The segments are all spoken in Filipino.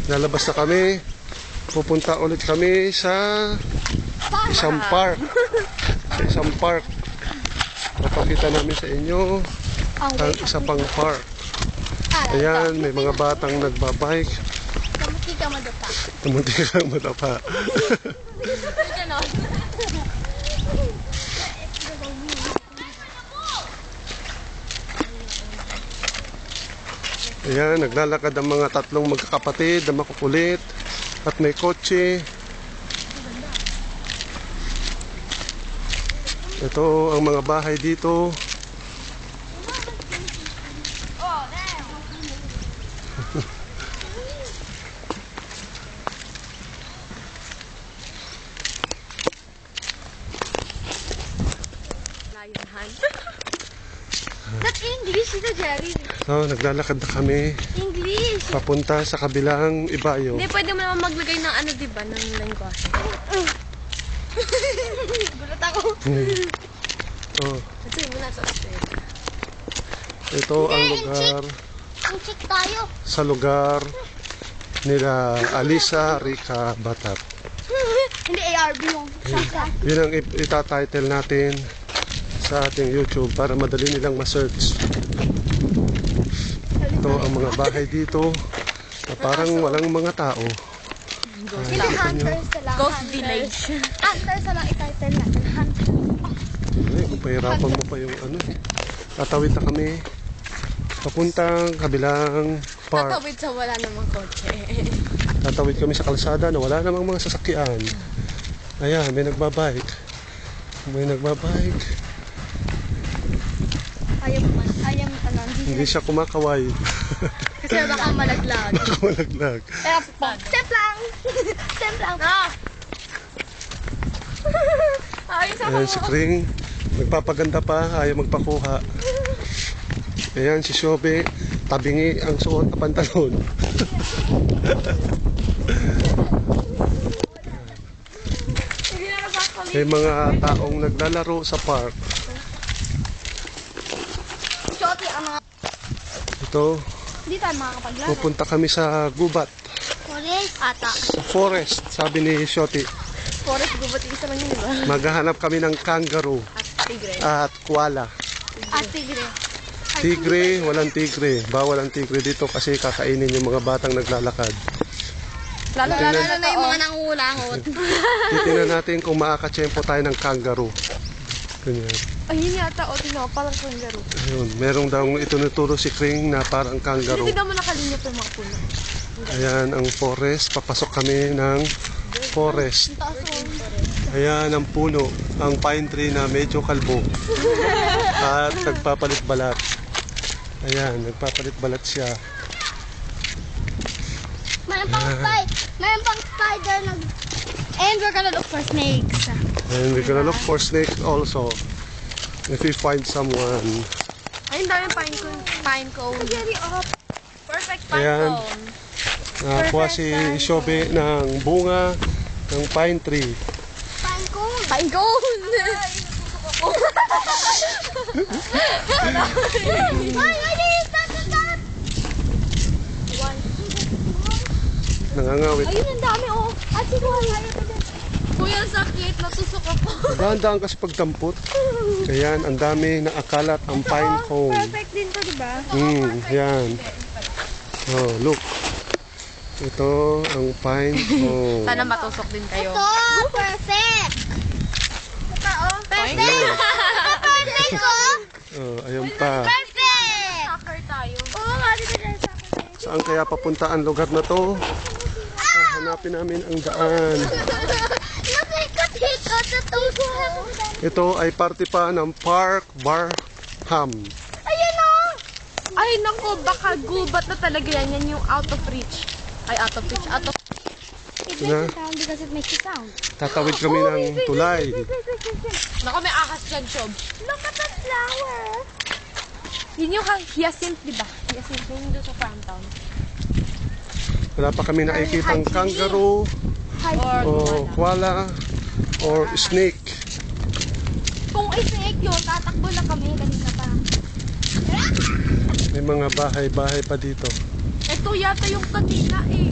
Lalabas na kami. Pupunta ulit kami sa isang park. Sa isang park. Papakita namin sa inyo ang isa pang park. Ayan, may mga batang nagbabike. Kamuti ka madapa. Kamuti ka lang madapa. Ayan, naglalakad ang mga tatlong magkakapatid na makukulit at may kotse. Ito ang mga bahay dito. That's English, ito Jerry. So, naglalakad na kami English. papunta sa kabilang ibayo. Hindi, pwede mo naman maglagay ng ano, diba, ng lengguwahe. Gulat ako. Oh, Kasi mo na sa hotel. ito ang lugar Ang check tayo. sa lugar nila Alisa, Rica, Batat. Hindi ARB yung sasa. Yun ang itatitle natin sa ating YouTube para madali nilang ma-search. Ito ang mga bahay dito na parang walang mga tao. Hindi hunters na lang. Ghost Village. Hunters na lang ititle natin. Hunters. Ay, kung pahirapan mo pa yung ano. Tatawid na kami papuntang kabilang park. Tatawid sa wala namang kotse. Tatawid kami sa kalsada na wala namang mga sasakyan. Ayan, may nagbabike. May nagbabike. Ayaw mo tanan. Hindi siya kumakaway. Kasi baka malaglag. Nakamalaglag. Step lang. Step lang. Ah! Ayos ako. Ayan si Kring. Nagpapaganda pa. Ayaw magpakuha. Ayan si Shobe. Tabingi ang suot na pantalon. May mga taong naglalaro sa park. Shorty ang mga... Ito, Hindi tayo makakapaglaro. pupunta kami sa gubat. Forest. Ata. Sa forest, sabi ni Shoti. Forest gubat, isa lang yun, diba? Maghahanap kami ng kangaroo At tigre. at koala. At tigre. Tigre, walang tigre. Bawal ang tigre dito kasi kakainin yung mga batang naglalakad. Lalo na yung mga nangulangot. Titingnan natin kung makakatsyempo tayo ng kangaroo. Ganyan. Ayun yata, o tingnan ko, parang kangaroo. Ayun, merong daw itunuturo si Kring na parang kangaroo. Hindi mo nakalinya po mga puno. Ayan ang forest. Papasok kami ng forest. Ayan ang puno. Ang pine tree na medyo kalbo. At nagpapalit balat. Ayan, nagpapalit balat siya. Mayroon pang spider nag... And we're gonna look for snakes. And we're gonna look for snakes also. If we find someone. Ayun, dami pine cone. Jerry, up. Perfect pine Ayan. cone. Nakakuha si Shobe ng bunga ng pine tree. Pine cone. Pine cone! Ay, stop. Nangangawit. Ayun, ang dami, oh. At siguro, Kuya, sakit. Natusok ako. Dahan-dahan kasi pagdampot. Ayan, ang dami na akalat ang pine cone. perfect din to, diba? Yan. Oh, look. Ito ang pine cone. Sana matusok din kayo. Ito, perfect. Ito, oh. Perfect. Ayan. Perfect, oh. Oh, ayun pa. Perfect. Hacker tayo. Oo, nga, dito tayo sa akin. Saan kaya papunta ang lugar na to? Hanapin namin ang daan. Nakikot-hikot sa tuso. Ito ay parte pa ng Park Barham. Ayun, oh. Ay, naku, baka gubat na talaga yan. Yan yung out of reach. Ay, out of reach. Out of... It Na? makes a sound because it makes a sound. Tatawid kami ng tulay. Naku, may ahas dyan, Shob. Look at that flower. Yun yung hyacinth, di ba? Hyacinth na yun doon sa Frowntown. Wala pa kami nakikitang kangaroo Or o koala or snake. Kung i-snake yun, tatakbo na kami. Ganito pa. May mga bahay-bahay pa dito. Ito yata yung kanina eh.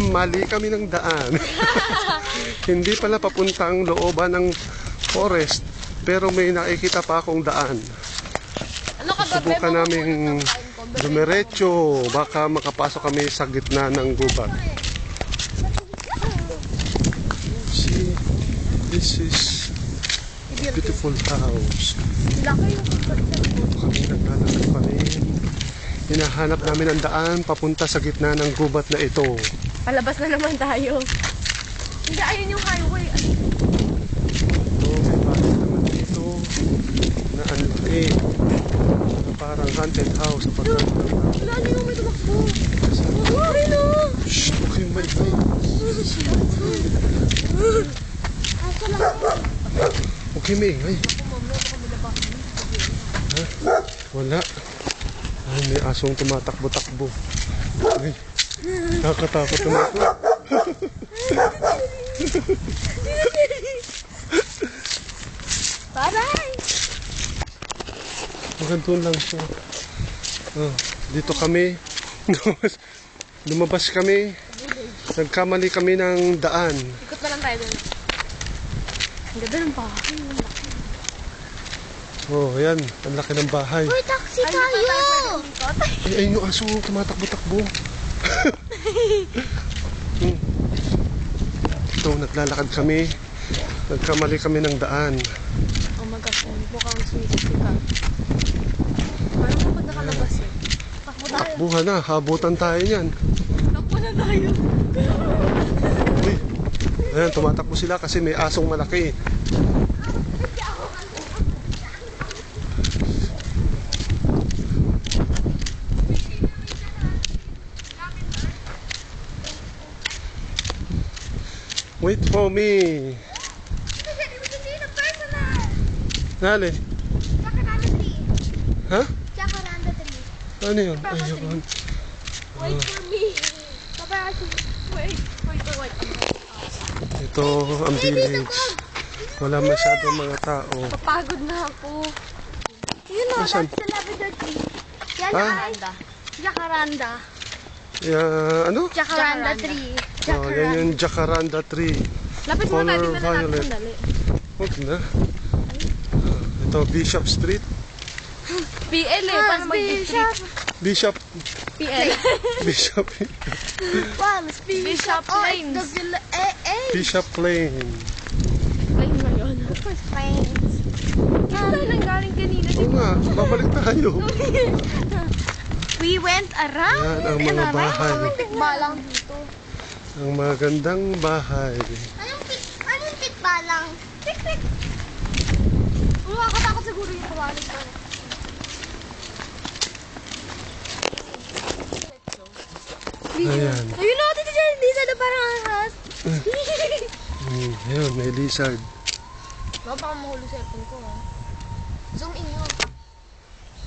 Mali kami ng daan. Hindi pala papuntang looban ng forest. Pero may nakikita pa akong daan. Ano ka ba? Subukan namin dumiretso. Baka makapasok kami sa gitna ng gubat. See, this is a beautiful house. Laki yung Kami naglalakad pa rin. Hinahanap namin ang daan papunta sa gitna ng gubat na ito. palabas na naman tayo. Hindi, ayun yung highway. Ito, may bahay naman dito na ang laki. Na parang haunted house. Wala na yung may tumakbo. Ay no! Shh! Huwag kayong maingay. Huwag kayong maingay. Ha? Wala. Ay, may asong tumatakbo-takbo. Ay, nakakatakot naman ito. Bye-bye! Magandun lang siya. Oh, dito kami. Lumabas kami. Nagkamali kami ng daan. Ikot na lang tayo doon. Ang ganda ng bahay. Oh, ayan. Ang laki ng bahay. Uy, taxi tayo! Ay, ayun yung aso. Tumatakbo-takbo. Ito, naglalakad kami. Nagkamali kami ng daan. Oh my gosh, mukhang sumisisi ka. Parang kapag nakalabas eh. Takbo tayo. Takbuhan na. Habutan tayo niyan. Takbo na tayo. Uy. Ayan, tumatakbo sila kasi may asong malaki. Wait for me. Nali. Jacaranda tree. Ha? Jacaranda tree. Ano yun? Ayun. Wait for me. Wait. Ito ang village. Wala masyadong mga tao. Papagod na ako. You know, Asan? that's the lavender tree. Yan Ah? ay Jacaranda. Ano? Jacaranda tree. Oh, yan yung jacaranda tree. Lapit mo tayo, Color tingnan natin violet. sandali. Huwag na. Ito, Bishop Street. PL eh, paano mag-district? Bishop. PL. Bishop. Wow, Bishop Lanes. Bishop Lane. Lane na yun. Friends. Saan tayo nang galing kanina? Oo nga, babalik tayo. We went around. Yan ang mga bahay. Tikbalang dito. Ang magandang bahay. Anong tikbalang? Tik-tik. Nakakatakot siguro yung kawali ko. Ayan. Ayun na, tito dyan. Lisa na parang ahas. Ayun, may lizard. Baka mahulog sa aircon ko ha. Zoom in nyo.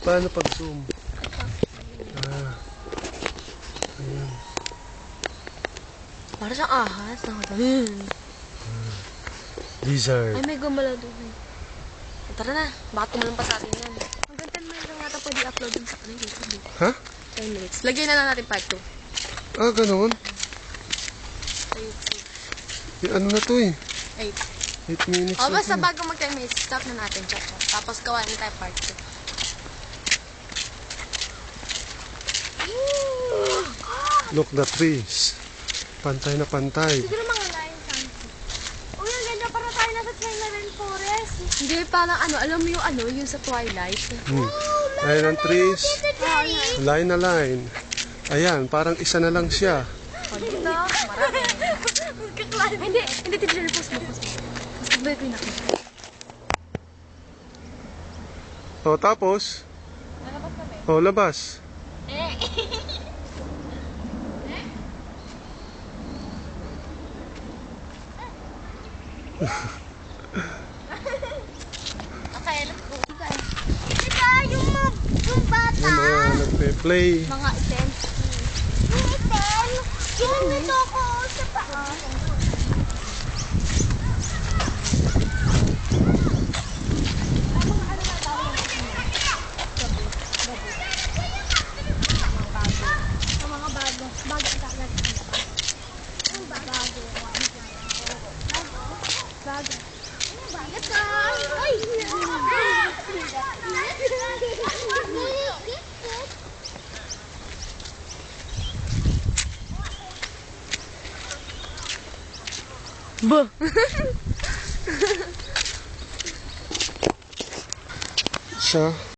Paano pag-zoom? Ayan. Para siyang ahas. Nakatamin. Lizard. Ay, may gumala doon eh. Tara na. Baka tumalong pa sa atin yan. Hanggang 10 minutes lang nata pwede upload dun sa kanil. Ha? 10 minutes. Lagyan na lang natin part 2. Ah, ganoon? Ano na to eh? 8. 8 minutes O, na basta to. bago mag 10 minutes, stop na natin. Chat. Tapos gawain tayo part 2. Look the trees. Pantay na pantay. Siguro mga lion sunset. Uy, ang ganda para tayo nasa China Forest. Hindi, parang ano, alam mo yung ano, yung sa Twilight. Ayan ang trees. Daddy. Line na line. Ayan, parang isa na lang siya. Dito, marami. Hindi, teacher, post mo. Mas nag-break rin ako. O, tapos? O, labas. Okay, let's go. Diba, yung bata. Yung mga nagpe-play. Mga item. Yung item. Ginanito ako sa paa. dagat. Let's go! Ay! Buh! Sa